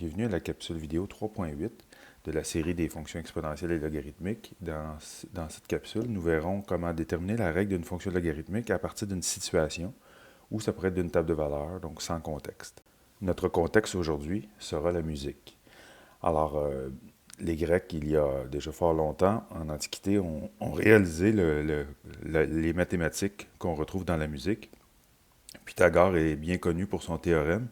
Bienvenue à la capsule vidéo 3.8 de la série des fonctions exponentielles et logarithmiques. Dans cette capsule, nous verrons comment déterminer la règle d'une fonction logarithmique à partir d'une situation ou ça pourrait être d'une table de valeurs, donc sans contexte. Notre contexte aujourd'hui sera la musique. Alors, les Grecs, il y a déjà fort longtemps, en Antiquité, ont réalisé les mathématiques qu'on retrouve dans la musique. Pythagore est bien connu pour son théorème,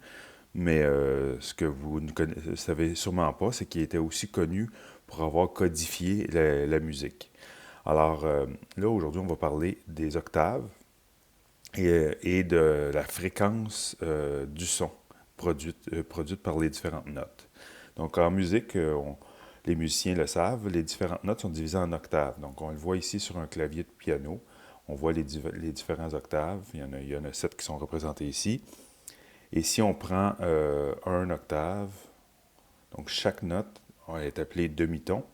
mais ce que vous ne savez sûrement pas, c'est qu'il était aussi connu pour avoir codifié la musique. Alors là, aujourd'hui, on va parler des octaves et de la fréquence du son produite par les différentes notes. Donc en musique, les musiciens le savent, les différentes notes sont divisées en octaves. Donc on le voit ici sur un clavier de piano. On voit les différents octaves. Il y en a 7 qui sont représentés ici. Et si on prend un octave, donc chaque note est appelée demi-ton,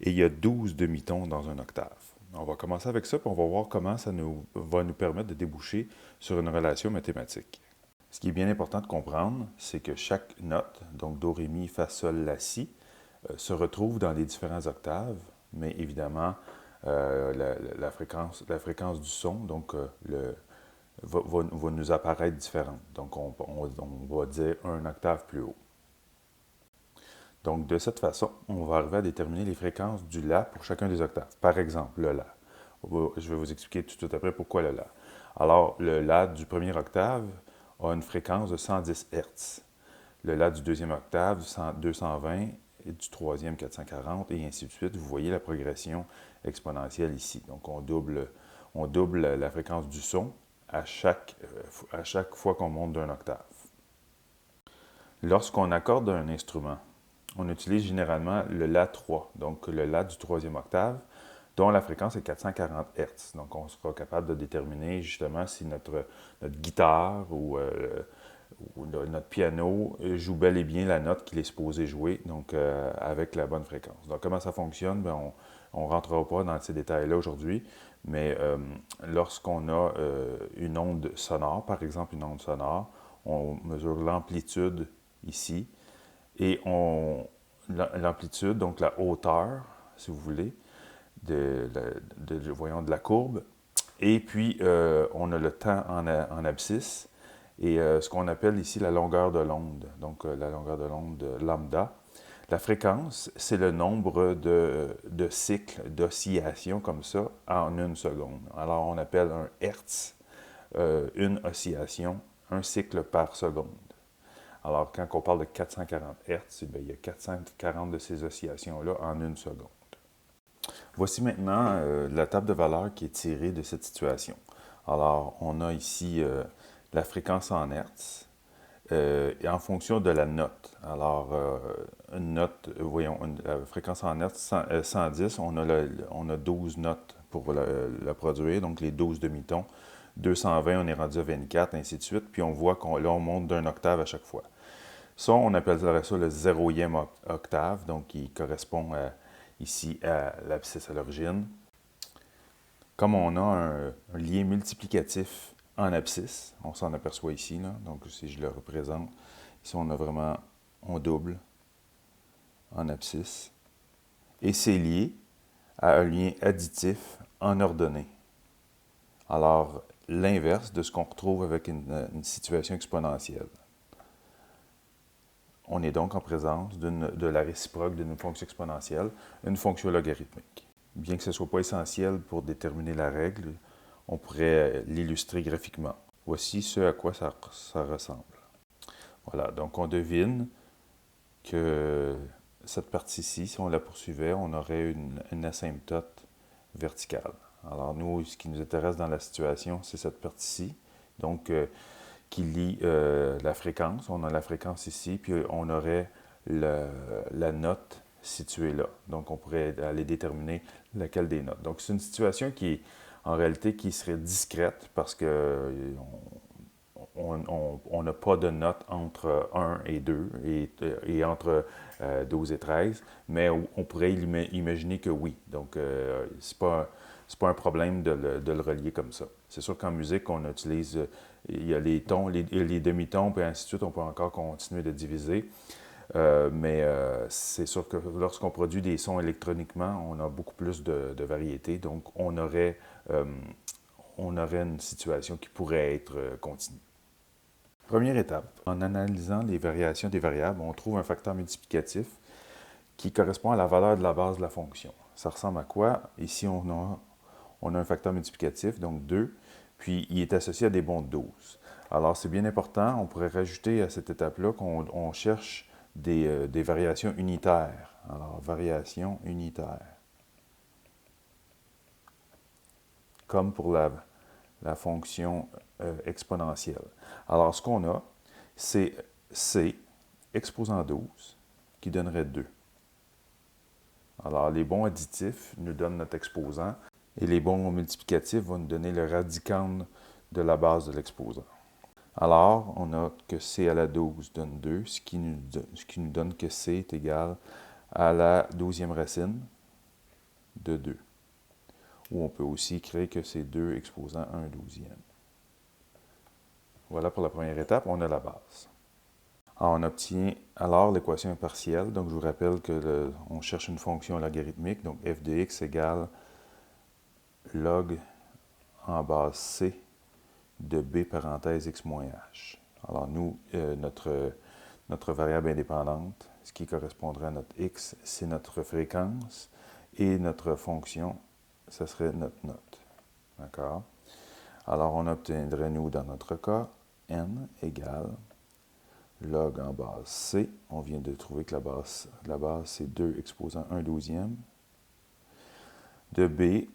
et il y a 12 demi-tons dans un octave. On va commencer avec ça, puis on va voir comment ça va nous permettre de déboucher sur une relation mathématique. Ce qui est bien important de comprendre, c'est que chaque note, donc Do, Ré, Mi, Fa, Sol, La, Si, se retrouve dans les différents octaves, mais évidemment, la fréquence du son, donc va nous apparaître différente. Donc, on va dire un octave plus haut. Donc, de cette façon, on va arriver à déterminer les fréquences du La pour chacun des octaves. Par exemple, le La. Je vais vous expliquer tout de suite après pourquoi le La. Alors, le La du premier octave a une fréquence de 110 Hz. Le La du deuxième octave, 220, et du troisième, 440, et ainsi de suite. Vous voyez la progression exponentielle ici. Donc, on double la fréquence du son à chaque fois qu'on monte d'un octave. Lorsqu'on accorde un instrument, on utilise généralement le La3, donc le La du troisième octave, dont la fréquence est 440 Hz. Donc, on sera capable de déterminer justement si notre guitare ou notre piano joue bel et bien la note qu'il est supposé jouer, donc avec la bonne fréquence. Donc, comment ça fonctionne? Bien, on ne rentrera pas dans ces détails-là aujourd'hui, mais lorsqu'on a une onde sonore, par exemple une onde sonore, on mesure l'amplitude ici, et l'amplitude, donc la hauteur, si vous voulez, de la courbe, et puis on a le temps en abscisse, et ce qu'on appelle ici la longueur de l'onde, donc la longueur de l'onde lambda. La fréquence, c'est le nombre de cycles d'oscillation comme ça en une seconde. Alors on appelle un hertz une oscillation, un cycle par seconde. Alors quand on parle de 440 Hz, bien, il y a 440 de ces oscillations-là en une seconde. Voici maintenant la table de valeurs qui est tirée de cette situation. Alors, on a ici la fréquence en Hertz et en fonction de la note. Alors, une note, voyons, la fréquence en Hertz 110, on a 12 notes pour la produire, donc les 12 demi-tons. 220, on est rendu à 24, ainsi de suite. Puis on voit on monte d'un octave à chaque fois. Ça, on appellerait ça le 0e octave, donc qui correspond ici à l'abscisse à l'origine. Comme on a un lien multiplicatif en abscisse, on s'en aperçoit ici, là, donc si je le représente, ici on double en abscisse, et c'est lié à un lien additif en ordonnée. Alors, l'inverse de ce qu'on retrouve avec une situation exponentielle. On est donc en présence de la réciproque d'une fonction exponentielle, une fonction logarithmique. Bien que ce ne soit pas essentiel pour déterminer la règle, on pourrait l'illustrer graphiquement. Voici ce à quoi ça ressemble. Voilà, donc on devine que cette partie-ci, si on la poursuivait, on aurait une asymptote verticale. Alors nous, ce qui nous intéresse dans la situation, c'est cette partie-ci. Donc, qui lie la fréquence. On a la fréquence ici, puis on aurait la note située là. Donc, on pourrait aller déterminer laquelle des notes. Donc, c'est une situation en réalité, qui serait discrète parce que on n'a pas de note entre 1 et 2 et entre 12 et 13, mais on pourrait imaginer que oui. Donc, c'est pas un problème de le relier comme ça. C'est sûr qu'en musique, on utilise, il y a les tons, les demi-tons, puis ainsi de suite, on peut encore continuer de diviser. C'est sûr que lorsqu'on produit des sons électroniquement, on a beaucoup plus de variété, donc on aurait une situation qui pourrait être continue. Première étape, en analysant les variations des variables, on trouve un facteur multiplicatif qui correspond à la valeur de la base de la fonction. Ça ressemble à quoi? Ici, on a un facteur multiplicatif, donc 2, puis il est associé à des bons de 12. Alors, c'est bien important, on pourrait rajouter à cette étape-là qu'on cherche des variations unitaires. Alors, variations unitaires. Comme pour la fonction exponentielle. Alors, ce qu'on a, c'est C exposant 12 qui donnerait 2. Alors, les bons additifs nous donnent notre exposant et les bons multiplicatifs vont nous donner le radicand de la base de l'exposant. Alors, on a que C à la 12 donne 2, ce qui nous donne que C est égal à la 12e racine de 2. Ou on peut aussi créer que c'est 2 exposant 1 douzième. Voilà pour la première étape, on a la base. Alors, on obtient alors l'équation partielle. Donc, je vous rappelle qu'on cherche une fonction logarithmique. Donc, f de x égale log en base c de b parenthèse x moins h. Alors, nous, notre variable indépendante, ce qui correspondrait à notre x, c'est notre fréquence. Et notre fonction, ce serait notre note. D'accord? Alors, on obtiendrait, nous, dans notre cas, n égale log en base c. On vient de trouver que la base c'est 2 exposant 1 douzième. De b,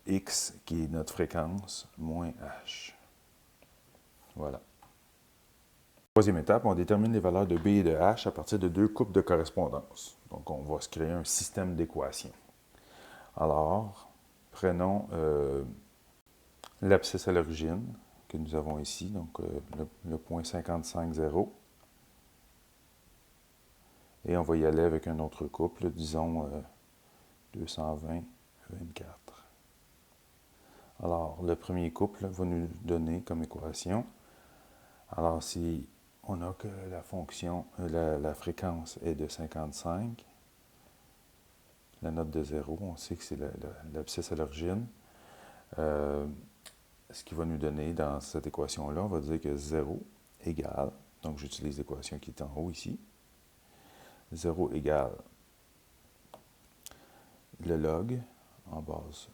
x, qui est notre fréquence, moins h. Voilà. Troisième étape, on détermine les valeurs de b et de h à partir de deux couples de correspondance. Donc, on va se créer un système d'équations. Alors, prenons l'abscisse à l'origine que nous avons ici, donc le point 55,0. Et on va y aller avec un autre couple, disons 220, 24. Alors, le premier couple va nous donner comme équation. Alors, si on a que la fonction, la fréquence est de 55, la note de 0, on sait que c'est l'abscisse à l'origine. Ce qui va nous donner dans cette équation-là, on va dire que 0 égale, donc j'utilise l'équation qui est en haut ici, 0 égale le log en base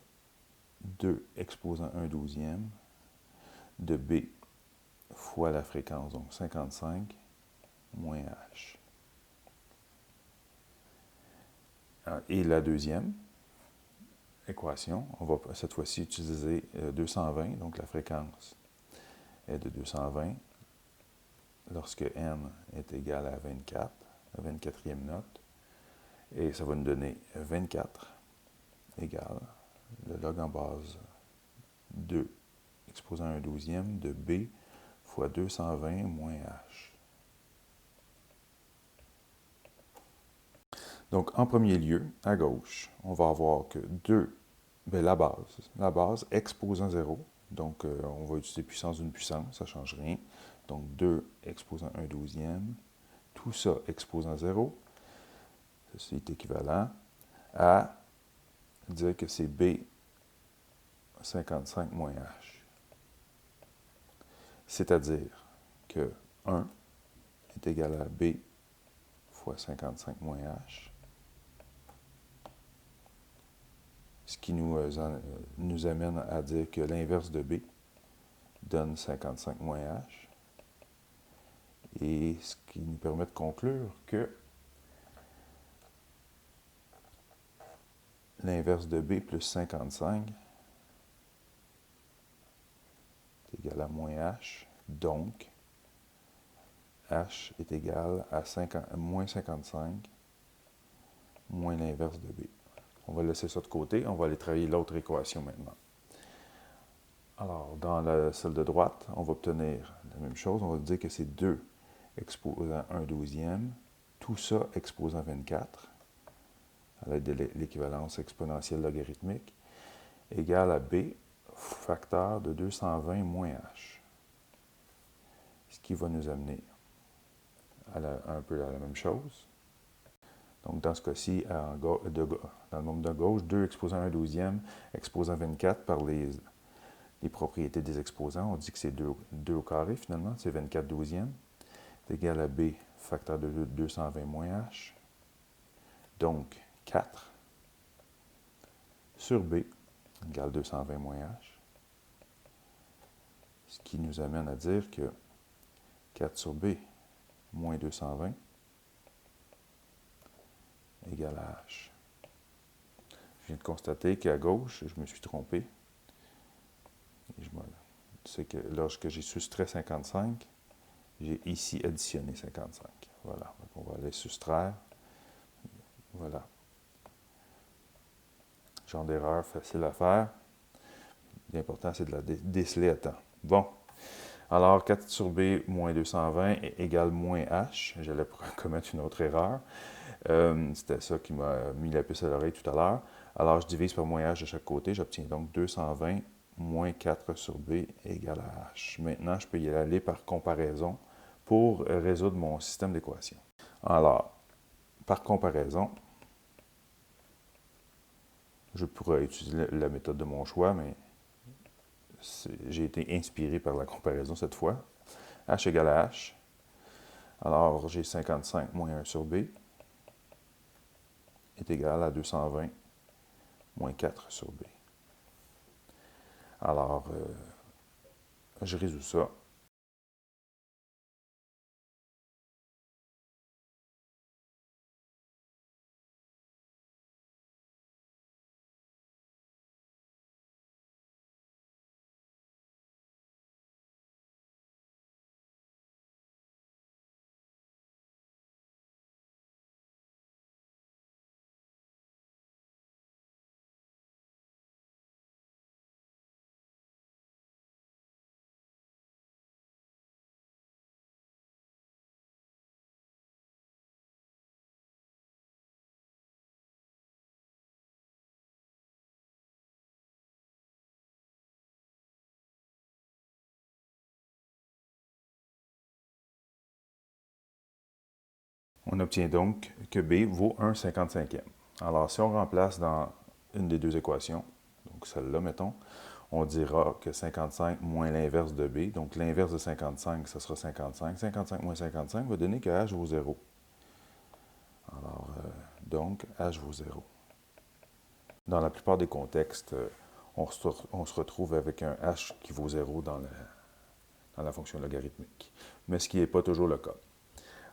2 exposant 1 douzième de b fois la fréquence, donc 55 moins h. Et la deuxième équation, on va cette fois-ci utiliser 220, donc la fréquence est de 220 lorsque n est égal à 24, la 24e note, et ça va nous donner 24 égale le log en base 2 exposant 1 douzième de b fois 220 moins h. Donc, en premier lieu, à gauche, on va avoir que 2, la base exposant 0. Donc, on va utiliser puissance d'une puissance, ça ne change rien. Donc, 2 exposant 1 douzième, tout ça exposant 0. Ceci est équivalent à dire que c'est b 55 moins h. C'est-à-dire que 1 est égal à b fois 55 moins h, ce qui nous amène à dire que l'inverse de b donne 55 moins h, et ce qui nous permet de conclure que l'inverse de b plus 55 est égal à moins h, donc h est égal à moins 55 moins l'inverse de b. On va laisser ça de côté, on va aller travailler l'autre équation maintenant. Alors, dans celle de droite, on va obtenir la même chose, on va dire que c'est 2 exposant 1 douzième, tout ça exposant 24, à l'aide de l'équivalence exponentielle logarithmique, égale à b facteur de 220 moins h. Ce qui va nous amener un peu à la même chose. Donc, dans ce cas-ci, dans le nombre de gauche, 2 exposant 1/12e, exposant 24 par les propriétés des exposants. On dit que c'est 2 au carré, finalement. C'est 24/12e. C'est égal à B, facteur de 220 moins H. Donc, 4 sur B égale 220 moins H. Ce qui nous amène à dire que 4 sur B moins 220 égale à H. Je viens de constater qu'à gauche, je me suis trompé. Et c'est que lorsque j'ai soustrait 55, j'ai ici additionné 55. Voilà. Donc on va aller soustraire. Voilà. Genre d'erreur facile à faire. L'important, c'est de la déceler à temps. Bon. Alors, 4 sur B moins 220 égale moins H. J'allais commettre une autre erreur. C'était ça qui m'a mis la puce à l'oreille tout à l'heure. Alors, je divise par moins H de chaque côté. J'obtiens donc 220 moins 4 sur B égale à H. Maintenant, je peux y aller par comparaison pour résoudre mon système d'équations. Alors, par comparaison, je pourrais utiliser la méthode de mon choix, mais j'ai été inspiré par la comparaison cette fois. H égale à H. Alors, j'ai 55 moins 1 sur B est égal à 220 moins 4 sur B. Alors, je résous ça. On obtient donc que B vaut 1/55e. Alors, si on remplace dans une des deux équations, donc celle-là, mettons, on dira que 55 moins l'inverse de B, donc l'inverse de 55, ça sera 55. 55 moins 55 va donner que H vaut 0. Alors, donc, H vaut 0. Dans la plupart des contextes, on se retrouve avec un H qui vaut 0 dans la fonction logarithmique. Mais ce qui n'est pas toujours le cas.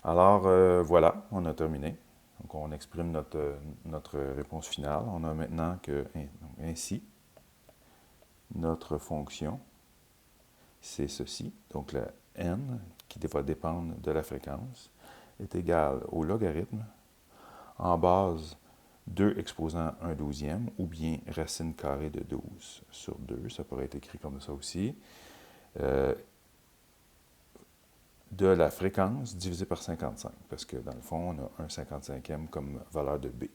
Alors, voilà, on a terminé. Donc, on exprime notre réponse finale. On a maintenant que, ainsi, notre fonction, c'est ceci. Donc, la n, qui va dépendre de la fréquence, est égale au logarithme en base 2 exposant 1/12e, ou bien racine carrée de 12 sur 2. Ça pourrait être écrit comme ça aussi. De la fréquence divisée par 55, parce que dans le fond, on a 1/55e comme valeur de B.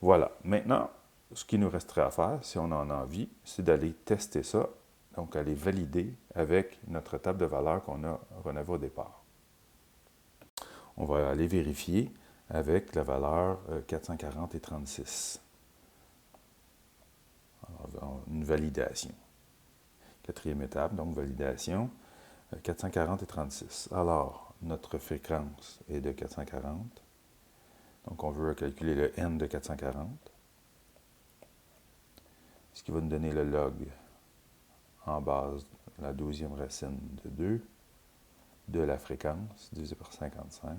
Voilà. Maintenant, ce qui nous resterait à faire, si on en a envie, c'est d'aller tester ça, donc aller valider avec notre table de valeurs qu'on avait au départ. On va aller vérifier avec la valeur 440 et 36. Alors, une validation. Quatrième étape, donc validation. 440 et 36. Alors, notre fréquence est de 440. Donc, on veut calculer le n de 440. Ce qui va nous donner le log en base de la 12e racine de 2 de la fréquence divisé par 55,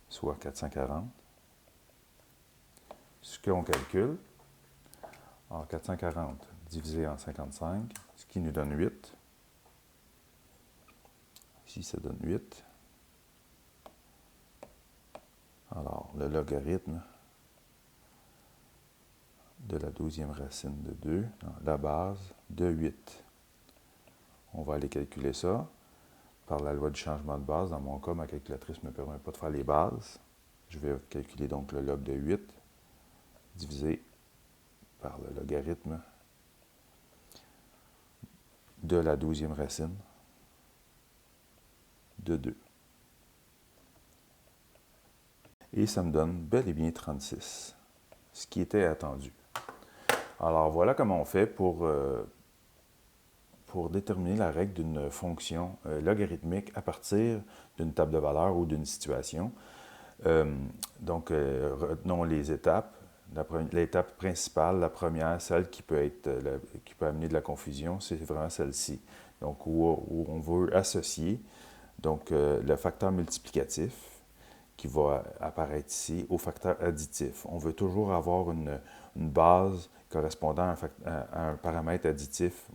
soit 440. Ce qu'on calcule, en 440 divisé en 55, ce qui nous donne 8. Ici, ça donne 8. Alors, le logarithme de la 12e racine de 2, la base de 8. On va aller calculer ça par la loi du changement de base. Dans mon cas, ma calculatrice ne me permet pas de faire les bases. Je vais calculer donc le log de 8 divisé par le logarithme de la 12e racine de 2. Et ça me donne bel et bien 36, ce qui était attendu. Alors voilà comment on fait pour déterminer la règle d'une fonction logarithmique à partir d'une table de valeurs ou d'une situation. Donc, retenons les étapes. L'étape principale, la première, celle qui peut amener de la confusion, c'est vraiment celle-ci. Donc, où on veut associer le facteur multiplicatif qui va apparaître ici au facteur additif. On veut toujours avoir une base correspondant à un paramètre additif,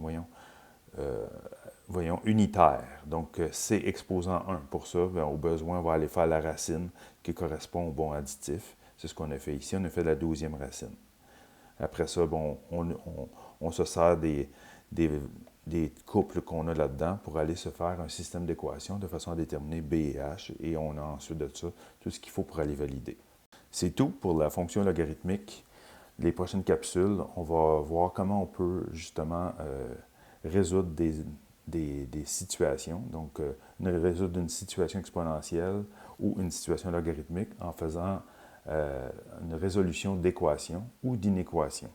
unitaire. Donc, C exposant 1. Pour ça, au besoin, on va aller faire la racine qui correspond au bon additif. C'est ce qu'on a fait ici. On a fait la 12e racine. Après ça, on se sert des couples qu'on a là-dedans pour aller se faire un système d'équations de façon à déterminer B et H. Et on a ensuite de ça tout ce qu'il faut pour aller valider. C'est tout pour la fonction logarithmique. Les prochaines capsules, on va voir comment on peut justement résoudre des situations, donc résoudre une situation exponentielle ou une situation logarithmique en faisant une résolution d'équations ou d'inéquations.